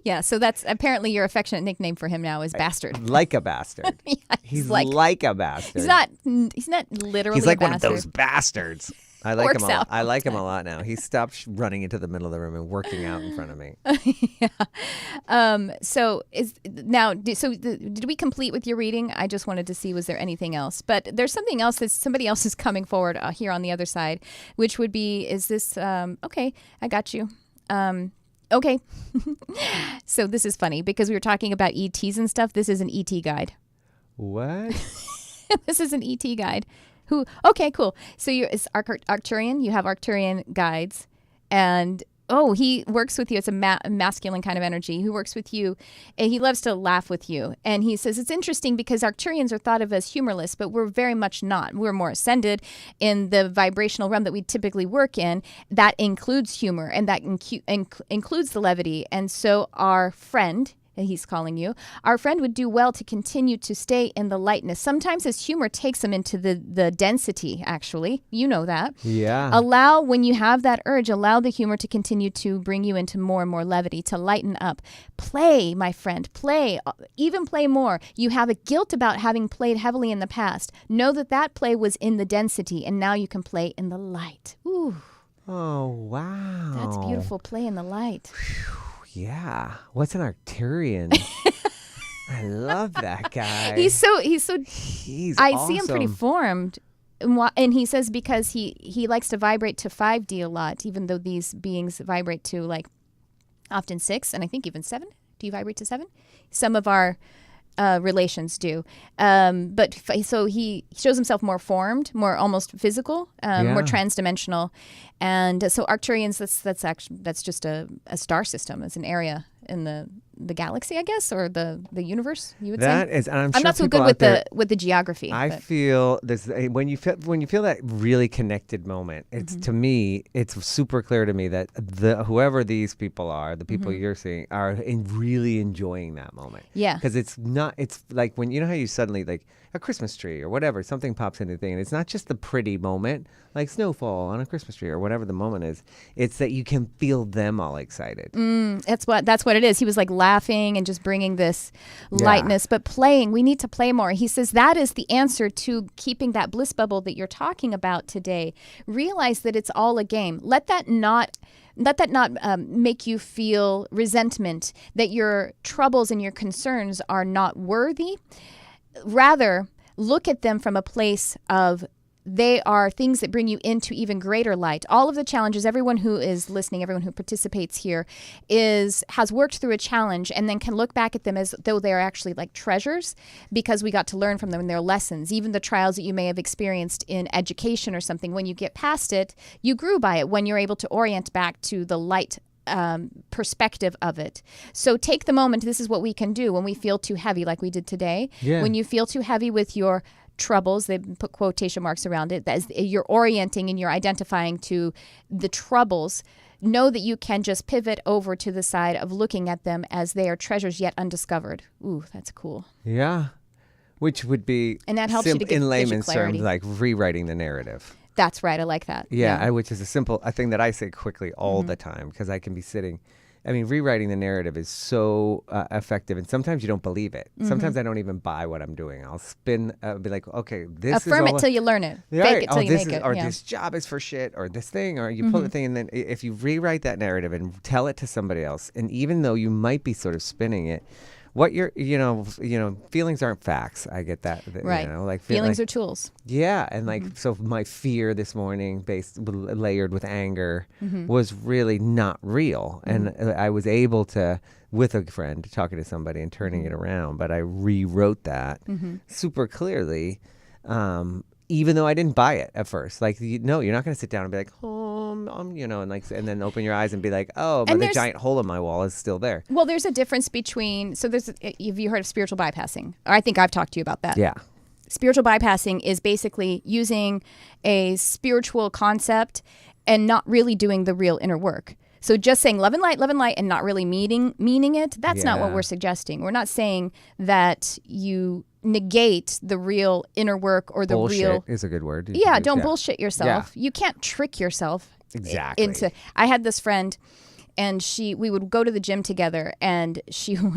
Yeah, so that's apparently your affectionate nickname for him now is bastard. Like a bastard. Yeah, he's like a bastard. He's not literally He's like a one of bastard. those bastards. I like Works him a lot. out. I like him a lot now. He stopped running into the middle of the room and working out in front of me. Yeah. So did we complete with your reading? I just wanted to see, was there anything else? But there's something else that somebody else is coming forward here on the other side, which would be, is this, okay, I got you. Okay. So this is funny because we were talking about ETs and stuff. This is an ET guide. What? This is an ET guide. Okay, cool. So it's Arcturian. You have Arcturian guides. And, he works with you. It's a masculine kind of energy. He works with you, and he loves to laugh with you. And he says, it's interesting because Arcturians are thought of as humorless, but we're very much not. We're more ascended in the vibrational realm that we typically work in. That includes humor, and that includes the levity. And so our friend, he's calling you, our friend would do well to continue to stay in the lightness. Sometimes his humor takes him into the density, actually. You know that. Yeah. When you have that urge, allow the humor to continue to bring you into more and more levity, to lighten up. Play, my friend, play. Even play more. You have a guilt about having played heavily in the past. Know that play was in the density, and now you can play in the light. Ooh. Oh, wow. That's beautiful. Play in the light. Yeah. What's an Arcturian? I love that guy. He's He's I awesome. see him pretty formed. And he says because he likes to vibrate to 5D a lot, even though these beings vibrate to like often 6 and I think even 7. Do you vibrate to 7? Some of our relations do. So he shows himself more formed, more almost physical, more transdimensional. And so Arcturians, that's just a star system. It's an area in the galaxy, I guess, or the universe, you would say. That is, and I'm sure not so good with the geography. I feel this when you feel that really connected moment. It's to me, it's super clear to me that whoever these people are, the people you're seeing, are really enjoying that moment. Yeah, because it's like when you know how you suddenly like a Christmas tree or whatever, something pops into the thing, and it's not just the pretty moment like snowfall on a Christmas tree or whatever the moment is. It's that you can feel them all excited. That's what it is. He was like laughing and just bringing this lightness, but playing. We need to play more. He says that is the answer to keeping that bliss bubble that you're talking about today. Realize that it's all a game. Let that not make you feel resentment, that your troubles and your concerns are not worthy. Rather, look at them from a place of they are things that bring you into even greater light. All of the challenges, everyone who is listening, everyone who participates here has worked through a challenge and then can look back at them as though they're actually like treasures because we got to learn from them and their lessons. Even the trials that you may have experienced in education or something, when you get past it, you grew by it when you're able to orient back to the light perspective of it. So take the moment. This is what we can do when we feel too heavy, like we did today. Yeah. When you feel too heavy with your troubles, they put quotation marks around it, as you're orienting and you're identifying to the troubles, know that you can just pivot over to the side of looking at them as they are treasures yet undiscovered. Ooh, that's cool. Yeah. Which would be, and that helps you to get in layman's terms, like rewriting the narrative. That's right. I like that. Yeah. Which is a thing that I say quickly all the time because I can be sitting. I mean, rewriting the narrative is so effective, and sometimes you don't believe it. Sometimes I don't even buy what I'm doing. I'll spin, be like, okay, this affirm is it till you learn it. Fake it till you make it. Or this job is for shit, or this thing, or you pull the thing, and then if you rewrite that narrative and tell it to somebody else, and even though you might be sort of spinning it, what you're, feelings aren't facts. I get that. Right. Like feelings are tools. Yeah. And like, so my fear this morning layered with anger was really not real. And I was able to, with a friend, talking to somebody and turning it around, but I rewrote that super clearly. Even though I didn't buy it at first, like, you're not going to sit down and be like, and then open your eyes and be like, oh, but the giant hole in my wall is still there. Well, there's a difference between, have you heard of spiritual bypassing? I think I've talked to you about that. Yeah. Spiritual bypassing is basically using a spiritual concept and not really doing the real inner work. So just saying love and light, and not really meaning it, that's not what we're suggesting. We're not saying that you negate the real inner work or the bullshit real is a good word. Don't bullshit yourself. You can't trick yourself exactly. I had this friend, and we would go to the gym together, and have you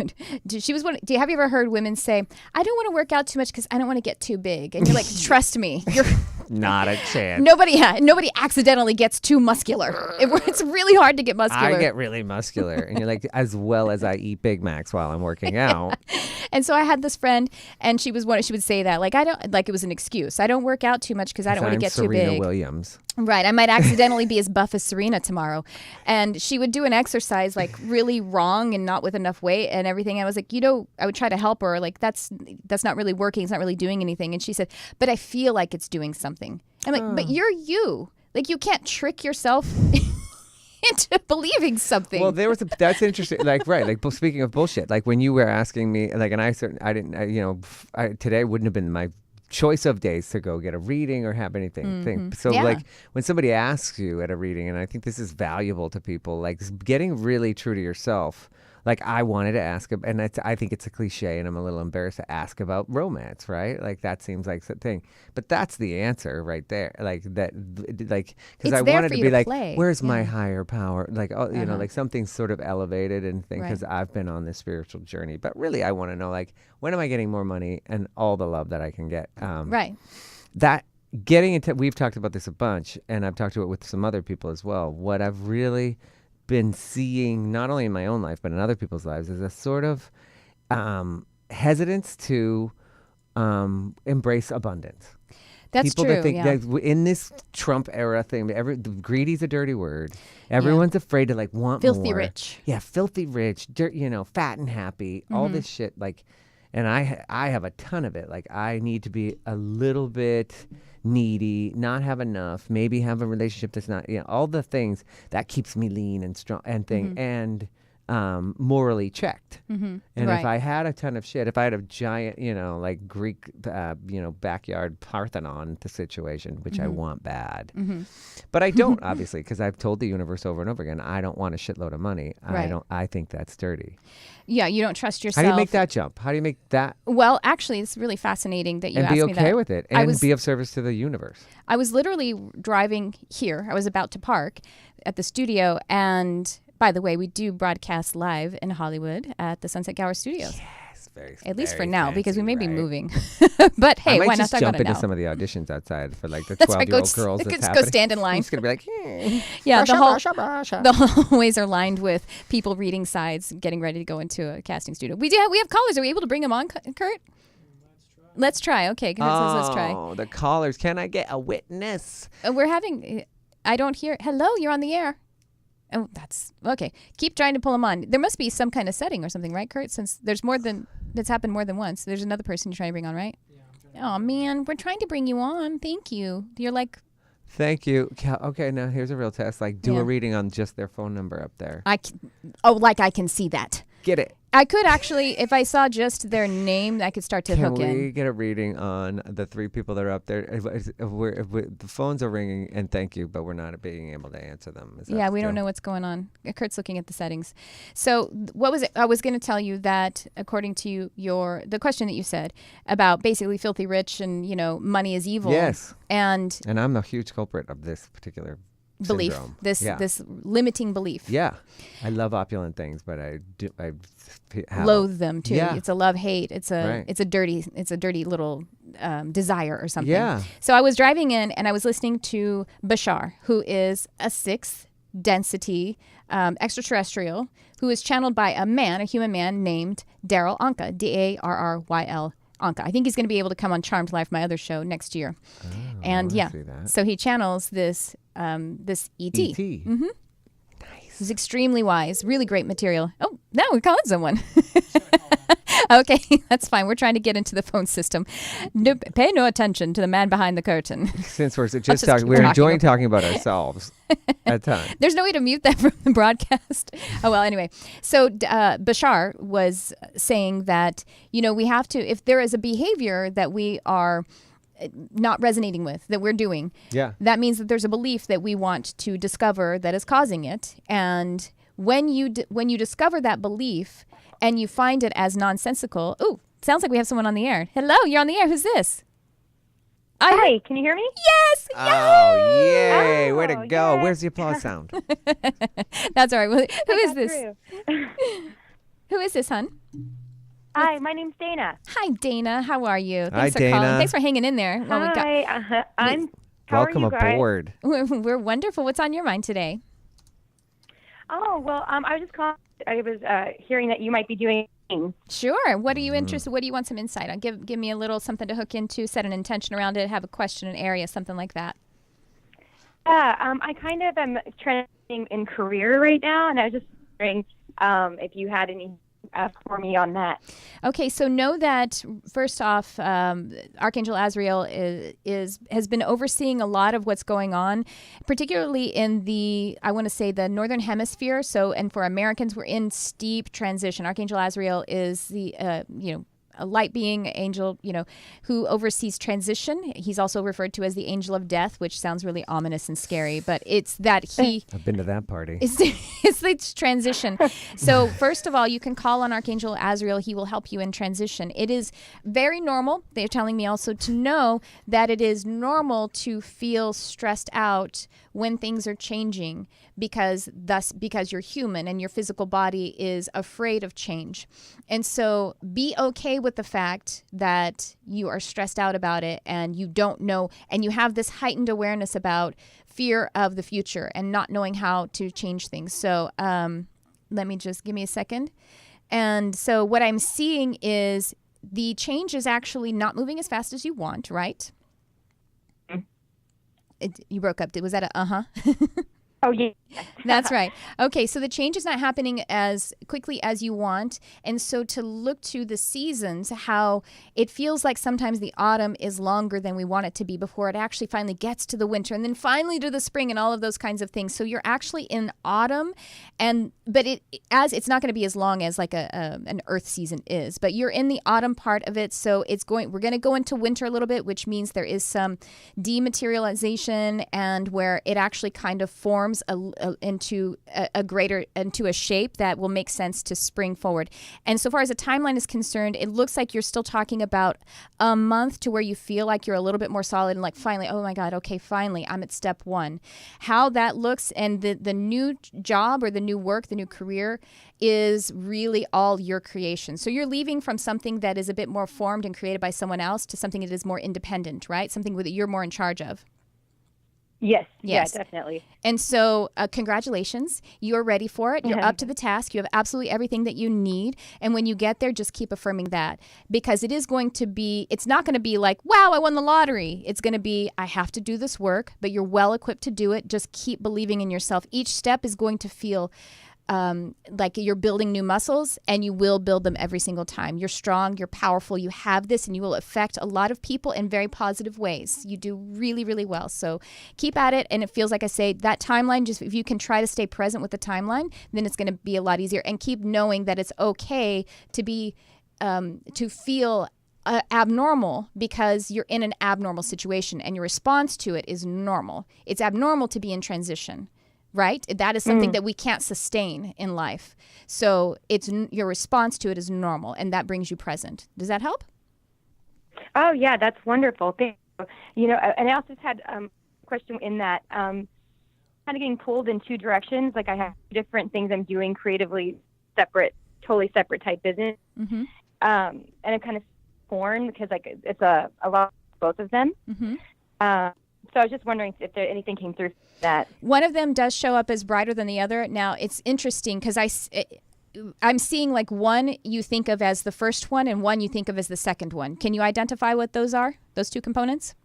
ever heard women say, I don't want to work out too much because I don't want to get too big? And you're like, trust me, you're not a chance. Nobody accidentally gets too muscular. It's really hard to get muscular. I get really muscular, and you're like, as well as I eat Big Macs while I'm working out. And so I had this friend, and she would say that, like, it was an excuse. I don't work out too much because I don't want to get too big. Serena Williams. Right. I might accidentally be as buff as Serena tomorrow. And she would do an exercise like really wrong and not with enough weight and everything. I was like, I would try to help her. Like, that's not really working. It's not really doing anything. And she said, but I feel like it's doing something. I'm like, but you're you. Like, you can't trick yourself into believing something. Well, that's interesting. Like, right. Like, speaking of bullshit, like when you were asking me, like, and today wouldn't have been my choice of days to go get a reading or have anything. So like when somebody asks you at a reading, and I think this is valuable to people, like getting really true to yourself. Like, I wanted to ask, and I think it's a cliche, and I'm a little embarrassed to ask about romance, right? Like, that seems like the thing, but that's the answer right there. Like that, like, because I wanted to be like, where's my higher power? Like, like something sort of elevated and thing, because I've been on this spiritual journey. But really, I want to know, like, when am I getting more money and all the love that I can get? Right. That getting into, we've talked about this a bunch, and I've talked to it with some other people as well. What I've really been seeing, not only in my own life but in other people's lives, is a sort of hesitance to embrace abundance. That's People true. that think that in this Trump era thing, greedy's a dirty word. Everyone's afraid to like want filthy more. rich. Yeah, filthy rich, fat and happy, all this shit. Like, and I have a ton of it. Like, I need to be a little bit needy, not have enough, maybe have a relationship that's not, all the things that keeps me lean and strong and and morally checked. And if I had a ton of shit, if I had a giant, like Greek, backyard Parthenon situation, which I want bad, but I don't, obviously, because I've told the universe over and over again, I don't want a shitload of money. I think that's dirty. Yeah, you don't trust yourself. How do you make that jump? How do you make that? Well, actually, it's really fascinating that you asked me that. And be okay with it and be of service to the universe. I was literally driving here. I was about to park at the studio. And by the way, we do broadcast live in Hollywood at the Sunset Gower Studios. Yes, at least for now, fancy, because we may be right? moving. But hey, why not just talk jump about it into now? some of the auditions outside for like the That's right. 12-year-old girls that's Go happening. stand in line. I'm just going to be like, Yeah, brusha. the hallways are lined with people reading sides, getting ready to go into a casting studio. We have callers. Are we able to bring them on, Kurt? Let's try. Okay, Kurt says let's try. Oh, the callers. Can I get a witness? We're having, I don't hear, hello, you're on the air. Oh, that's, okay. Keep trying to pull them on. There must be some kind of setting or something, right, Kurt? Since there's more than, that's happened more than once. There's another person you're trying to bring on, right? Yeah, oh, man, we're trying to bring you on. Thank you. You're like... Thank you. Okay, now here's a real test. Like, do a reading on just their phone number up there. I can see that. Get it. I could actually, if I saw just their name, I could start to hook in. Can we get a reading on the 3 people that are up there? The phones are ringing, and thank you, but we're not being able to answer them. Yeah, we don't know what's going on. Kurt's looking at the settings. So what was it? I was going to tell you that according to the question that you said about basically filthy rich and, money is evil. Yes. And I'm a huge culprit of this particular belief, syndrome. this limiting belief. Yeah, I love opulent things, but I loathe them too. Yeah. It's a love-hate. It's a dirty little desire or something. Yeah. So I was driving in and I was listening to Bashar, who is a 6th density extraterrestrial who is channeled by a human man named Darryl Anka, Darryl Anka. I think he's going to be able to come on Charmed Life, my other show, next year. Oh, and so he channels this ET. Mm-hmm. Nice. He's extremely wise, really great material. Oh, now we're calling someone. Okay, that's fine. We're trying to get into the phone system. No, pay no attention to the man behind the curtain. Since we're just talking, we're enjoying talking about ourselves at times. There's no way to mute that from the broadcast. Oh, well, anyway. So Bashar was saying that, we have to, if there is a behavior that we are not resonating with, that we're doing, that means that there's a belief that we want to discover that is causing it. And when you discover that belief and you find it as nonsensical, sounds like we have someone on the air. Hello, you're on the air. Who's this? Hi, can you hear me? Yes. Oh, yay. Way to go. Yes. Where's the applause sound? That's all right. Well, who is this? Who is this, hon? Hi, my name's Dana. Hi, Dana. How are you? Hi, Thanks for calling. Dana. Thanks for hanging in there. While Hi, I'm. How Welcome are you guys? aboard. We're wonderful. What's on your mind today? Oh, well, I was just calling. I was hearing that you might be doing. Sure. What are you interested? What do you want some insight on? Give me a little something to hook into. Set an intention around it. Have a question, an area, something like that. Yeah, I kind of am trending in career right now, and I was just wondering if you had any for me on that. Okay, so know that first off, Archangel Azrael has been overseeing a lot of what's going on, particularly in the northern hemisphere. So, and for Americans, we're in steep transition. Archangel Azrael is the a light being angel, who oversees transition. He's also referred to as the angel of death, which sounds really ominous and scary, but it's that I've been to that party. It's the transition. So first of all, you can call on Archangel Azrael. He will help you in transition. It is very normal. They're telling me also to know that it is normal to feel stressed out when things are changing because you're human and your physical body is afraid of change. And so be okay with the fact that you are stressed out about it and you don't know, and you have this heightened awareness about fear of the future and not knowing how to change things. So let me just give me a second. And so what I'm seeing is the change is actually not moving as fast as you want, right? You broke up. Was that a uh-huh? Oh, yeah. That's right. Okay, so the change is not happening as quickly as you want. And so to look to the seasons, how it feels like sometimes the autumn is longer than we want it to be before it actually finally gets to the winter and then finally to the spring and all of those kinds of things. So you're actually in autumn, but it's not going to be as long as like an earth season is, but you're in the autumn part of it. So we're going to go into winter a little bit, which means there is dematerialization and where it actually kind of forms into a shape that will make sense to spring forward. And so far as a timeline is concerned, it looks like you're still talking about a month to where you feel like you're a little bit more solid and like finally, oh my God, okay, finally I'm at step one. How that looks and the new job or the new work, the new career is really all your creation. So you're leaving from something that is a bit more formed and created by someone else to something that is more independent, right? Something that you're more in charge of. Yes. Yeah, definitely. And so congratulations. You're ready for it. You're up to the task. You have absolutely everything that you need. And when you get there, just keep affirming that because it's not going to be like, wow, I won the lottery. It's going to be, I have to do this work, but you're well equipped to do it. Just keep believing in yourself. Each step is going to feel like you're building new muscles and you will build them every single time. You're strong, you're powerful, you have this and you will affect a lot of people in very positive ways. You do really, really well. So keep at it. And it feels like I say that timeline, just if you can try to stay present with the timeline, then it's going to be a lot easier and keep knowing that it's okay to feel abnormal because you're in an abnormal situation and your response to it is normal. It's abnormal to be in transition. Right? That is something that we can't sustain in life. So your response to it is normal, and that brings you present. Does that help? Oh, yeah, that's wonderful. Thank you. And I also had a question in that kind of getting pulled in two directions. Like I have different things I'm doing creatively, totally separate type business. Mm-hmm. And I'm kind of torn because like it's a lot of both of them. Mm-hmm. So I was just wondering if anything came through that. One of them does show up as brighter than the other. Now, it's interesting because I'm seeing like one you think of as the first one and one you think of as the second one. Can you identify what those are, those two components?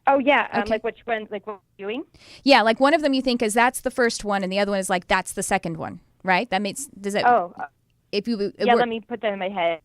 Oh, yeah. Okay. Like which ones, like what we're doing? Yeah, like one of them you think is that's the first one and the other one is like that's the second one, right? Let me put that in my head.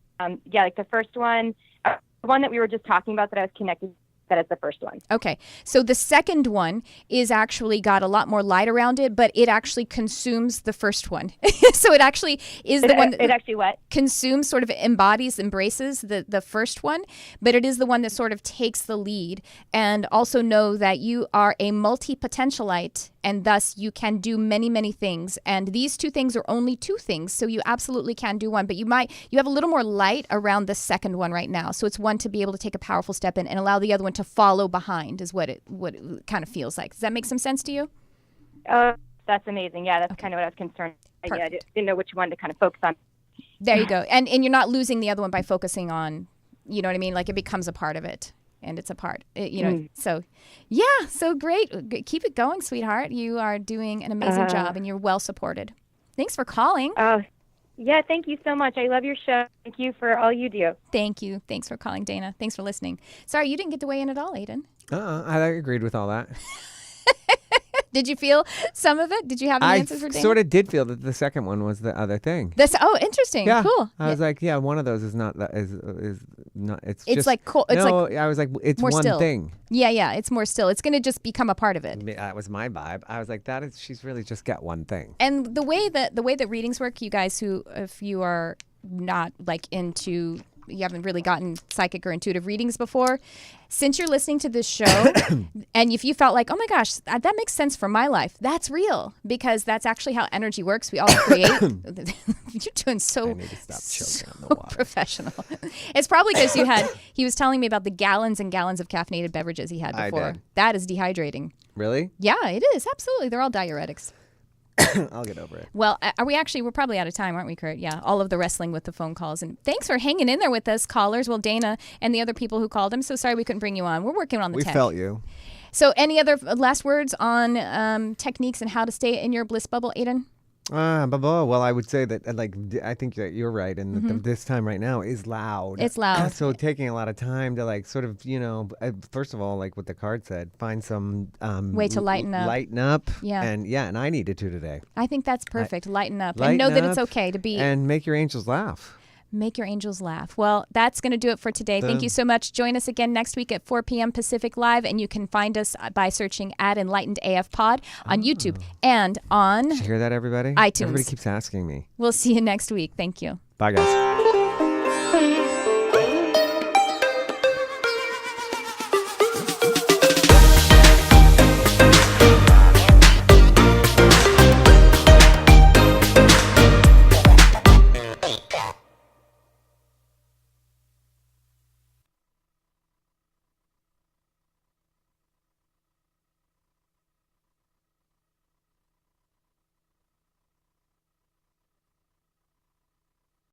Like the first one, the one that we were just talking about that I was connected that is the first one. Okay. So the second one is actually got a lot more light around it, but it actually consumes the first one. So it actually is the one that it actually what? Consumes, sort of embraces the first one, but it is the one that sort of takes the lead. And also know that you are a multipotentialite and thus you can do many, many things. And these two things are only two things. So you absolutely can do one, but you have a little more light around the second one right now. So it's one to be able to take a powerful step in and allow the other one to follow behind is what it kind of feels like. Does that make some sense to you? That's amazing. Yeah, that's kind of what I was concerned. Yeah, I didn't know which one to kind of focus on. There you go. And you're not losing the other one by focusing on, you know what I mean? Like it becomes a part of it. And it's a part, So, yeah, so great. Keep it going, sweetheart. You are doing an amazing job, and you're well supported. Thanks for calling. Yeah, thank you so much. I love your show. Thank you for all you do. Thank you. Thanks for calling, Dana. Thanks for listening. Sorry, you didn't get to weigh in at all, Aidan. I agreed with all that. Did you feel some of it? Did you have any answers for Dana? I sort of did feel that the second one was the other thing. Interesting. Yeah. Cool. I was like, yeah, one of those is not that is not. It's just like cool. It's no. like I was like, it's more one still. thing. Yeah. It's more still. It's going to just become a part of it. That was my vibe. I was like, she's really just got one thing. And the way that readings work, you guys who, if you are not like into, you haven't really gotten psychic or intuitive readings before, since you're listening to this show and if you felt like, oh my gosh, that makes sense for my life, that's real because that's actually how energy works. We all create. You're doing so, I need to stop choking on the water. Professional. It's probably because he was telling me about the gallons and gallons of caffeinated beverages he had before. I did. That is dehydrating. Really? Yeah, it is. Absolutely. They're all diuretics. I'll get over it. Well, we're probably out of time, aren't we, Kurt? Yeah, all of the wrestling with the phone calls. And thanks for hanging in there with us, callers. Well, Dana and the other people who called. I'm so sorry we couldn't bring you on. We're working on the tech. We felt you. So any other last words on techniques and how to stay in your bliss bubble, Aidan? Well, I would say that, I think that you're right, and that this time right now is loud. It's loud. So taking a lot of time to sort of, first of all, like what the card said, find some way to lighten up. Lighten up. Yeah. And I needed to today. I think that's perfect. Lighten up. And know that it's okay to be. And make your angels laugh. Make your angels laugh. Well, that's going to do it for today. Thank you so much. Join us again next week at 4 p.m. Pacific Live, and you can find us by searching at Enlightened AF Pod on YouTube and on Did you hear that, everybody? iTunes. Everybody keeps asking me. We'll see you next week. Thank you. Bye, guys.